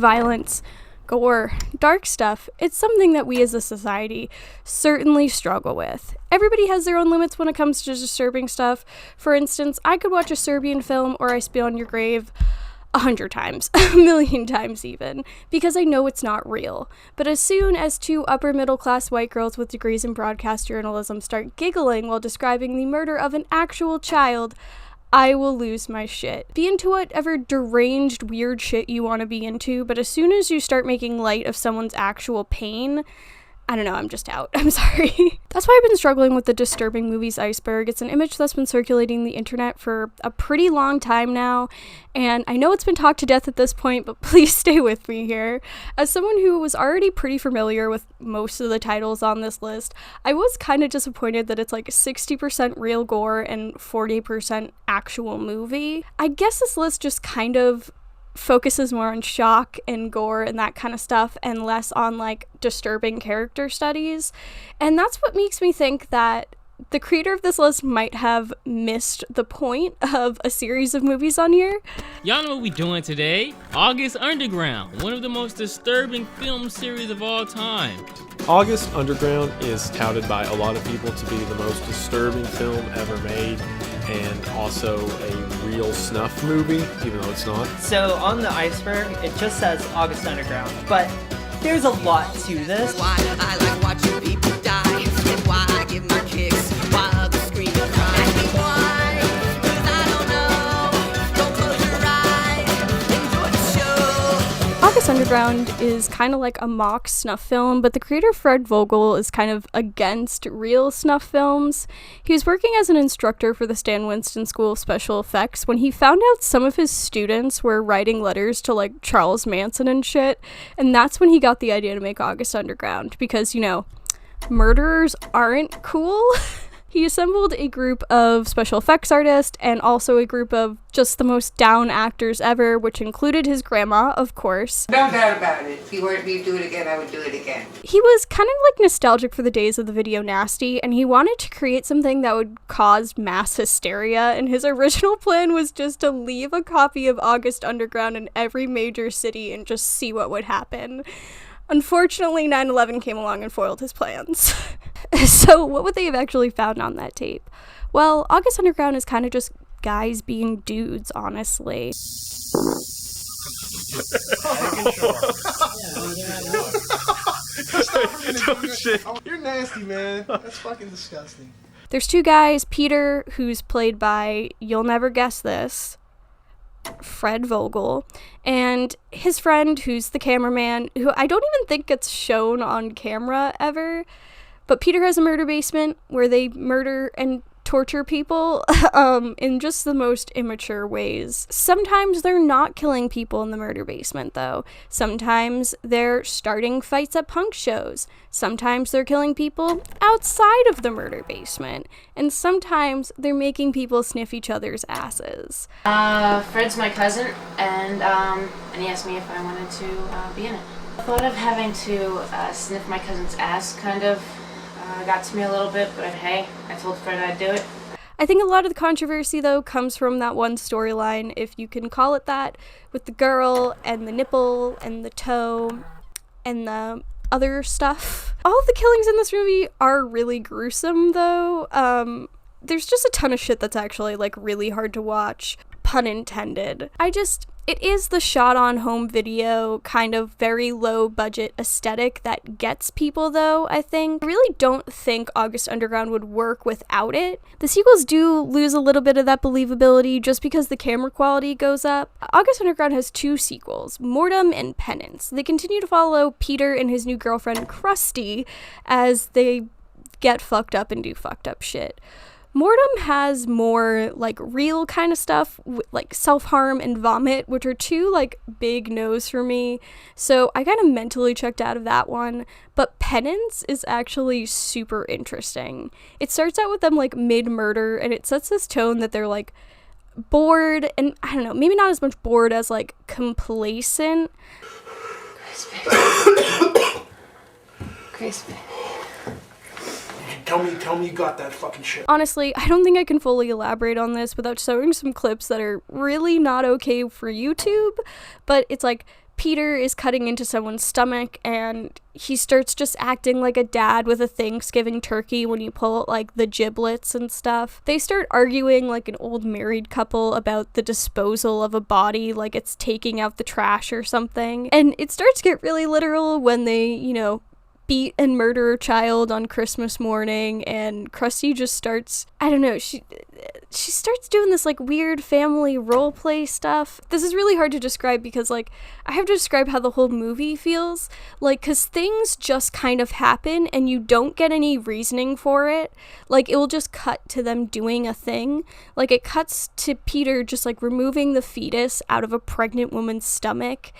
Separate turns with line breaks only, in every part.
violence, gore, dark stuff, it's something that we as a society certainly struggle with. Everybody has their own limits when it comes to disturbing stuff. For instance, I could watch a Serbian film or I Spit on Your Grave 100 times, a million times even, because I know it's not real. But as soon as two upper middle class white girls with degrees in broadcast journalism start giggling while describing the murder of an actual child, I will lose my shit. Be into whatever deranged, weird shit you want to be into, but as soon as you start making light of someone's actual pain, I don't know, I'm just out. I'm sorry. That's why I've been struggling with the disturbing movies Iceberg. It's an image that's been circulating the internet for a pretty long time now, and I know it's been talked to death at this point, but please stay with me here. As someone who was already pretty familiar with most of the titles on this list, I was kind of disappointed that it's like 60% real gore and 40% actual movie. I guess this list just kind of focuses more on shock and gore and that kind of stuff and less on like disturbing character studies, and that's what makes me think that the creator of this list might have missed the point of a series of movies on here.
Y'all know what we doing today? August Underground, one of the most disturbing film series of all time.
August Underground is touted by a lot of people to be the most disturbing film ever made, and also a real snuff movie, even though it's not.
So on the iceberg, it just says August Underground, but there's a lot to this.
Why I like watching people die, and why I give my kicks while others scream and cry. Ask me why, 'cause I don't know. Don't close your eyes, enjoy the show.
August Underground is kind of like a mock snuff film, but the creator Fred Vogel is kind of against real snuff films. He was working as an instructor for the Stan Winston School of Special Effects when he found out some of his students were writing letters to like Charles Manson and shit, and that's when he got the idea to make August Underground, because, you know, murderers aren't cool. He assembled a group of special effects artists and also a group of just the most down actors ever, which included his grandma, of course.
No doubt about it. If you wanted me to do it again, I would do it again.
He was kind of like nostalgic for the days of the video nasty, and he wanted to create something that would cause mass hysteria, and his original plan was just to leave a copy of August Underground in every major city and just see what would happen. Unfortunately, 9/11 came along and foiled his plans. So what would they have actually found on that tape? Well, August Underground is kind of just guys being dudes, honestly.
Oh, shit.
You're nasty, man. That's fucking disgusting.
There's two guys, Peter, who's played by, you'll never guess this, Fred Vogel, and his friend, who's the cameraman, who I don't even think gets shown on camera ever. But Peter has a murder basement where they murder and torture people in just the most immature ways. Sometimes they're not killing people in the murder basement, though. Sometimes they're starting fights at punk shows. Sometimes they're killing people outside of the murder basement. And sometimes they're making people sniff each other's asses.
Fred's my cousin, and he asked me if I wanted to be in it. The thought of having to sniff my cousin's ass kind of got to me a little bit, but hey, I told Fred I'd do it.
I think a lot of the controversy, though, comes from that one storyline, if you can call it that, with the girl and the nipple and the toe and the other stuff. All of the killings in this movie are really gruesome, though. There's just a ton of shit that's actually, like, really hard to watch. Pun intended. It is the shot on home video kind of very low budget aesthetic that gets people, though, I think. I really don't think August Underground would work without it. The sequels do lose a little bit of that believability just because the camera quality goes up. August Underground has two sequels, Mortem and Penance. They continue to follow Peter and his new girlfriend, Krusty, as they get fucked up and do fucked up shit. Mortem has more, like, real kind of stuff, like self-harm and vomit, which are two, like, big no's for me, so I kind of mentally checked out of that one. But Penance is actually super interesting. It starts out with them, like, mid-murder, and it sets this tone that they're, like, bored, and, I don't know, maybe not as much bored as, like, complacent.
Crispy.
Tell me you got that fucking shit.
Honestly, I don't think I can fully elaborate on this without showing some clips that are really not okay for YouTube, but it's like Peter is cutting into someone's stomach and he starts just acting like a dad with a Thanksgiving turkey when you pull out like the giblets and stuff. They start arguing like an old married couple about the disposal of a body, like it's taking out the trash or something. And it starts to get really literal when they, beat and murder a child on Christmas morning, and Krusty just starts, I don't know, she starts doing this like weird family role play stuff. This is really hard to describe because like I have to describe how the whole movie feels, like, cause things just kind of happen and you don't get any reasoning for it. Like it will just cut to them doing a thing. Like it cuts to Peter just like removing the fetus out of a pregnant woman's stomach.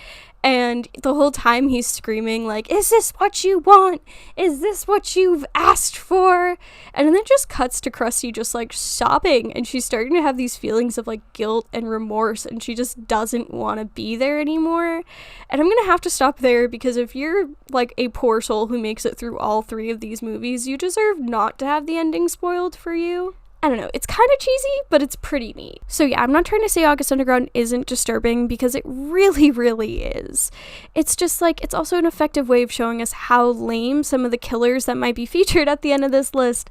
And the whole time he's screaming like, is this what you want? Is this what you've asked for? And then it just cuts to Krusty just like sobbing, and she's starting to have these feelings of like guilt and remorse, and she just doesn't want to be there anymore. And I'm gonna have to stop there because if you're like a poor soul who makes it through all 3 of these movies, you deserve not to have the ending spoiled for you. I don't know, it's kind of cheesy, but it's pretty neat. So yeah, I'm not trying to say August Underground isn't disturbing because it really, really is. It's just like, it's also an effective way of showing us how lame some of the killers that might be featured at the end of this list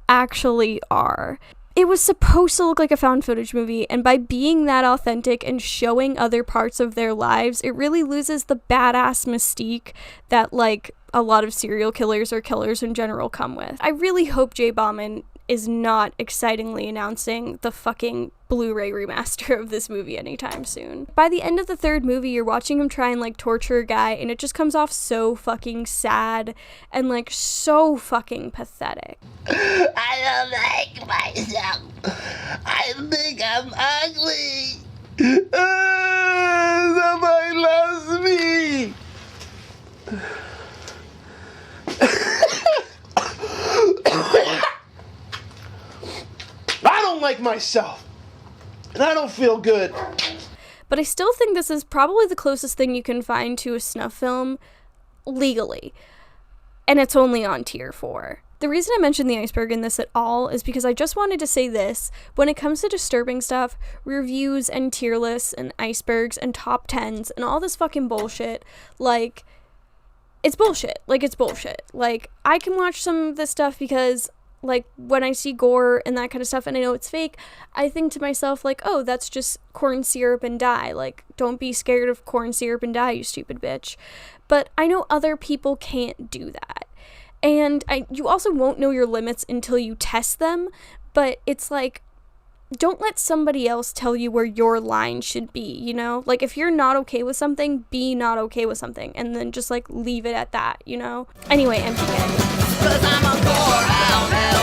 actually are. It was supposed to look like a found footage movie, and by being that authentic and showing other parts of their lives, it really loses the badass mystique that like a lot of serial killers or killers in general come with. I really hope J. Bauman is not excitingly announcing the fucking Blu-ray remaster of this movie anytime soon. By the end of the 3rd movie, you're watching him try and like torture a guy, and it just comes off so fucking sad and like so fucking pathetic.
I don't like myself. I think I'm ugly. Somebody loves me.
I don't like myself, and I don't feel good.
But I still think this is probably the closest thing you can find to a snuff film legally, and it's only on tier 4. The reason I mentioned the iceberg in this at all is because I just wanted to say this: when it comes to disturbing stuff, reviews and tier lists and icebergs and top 10s and all this fucking bullshit, like, it's bullshit. Like, it's bullshit. Like, I can watch some of this stuff because, like, when I see gore and that kind of stuff and I know it's fake, I think to myself, like, oh, that's just corn syrup and dye. Like, don't be scared of corn syrup and dye, you stupid bitch. But I know other people can't do that. And you also won't know your limits until you test them, but it's like, don't let somebody else tell you where your line should be, you know? Like, if you're not okay with something, be not okay with something, and then just, like, leave it at that, you know? Anyway, MPK.
'Cause I'm a 4 out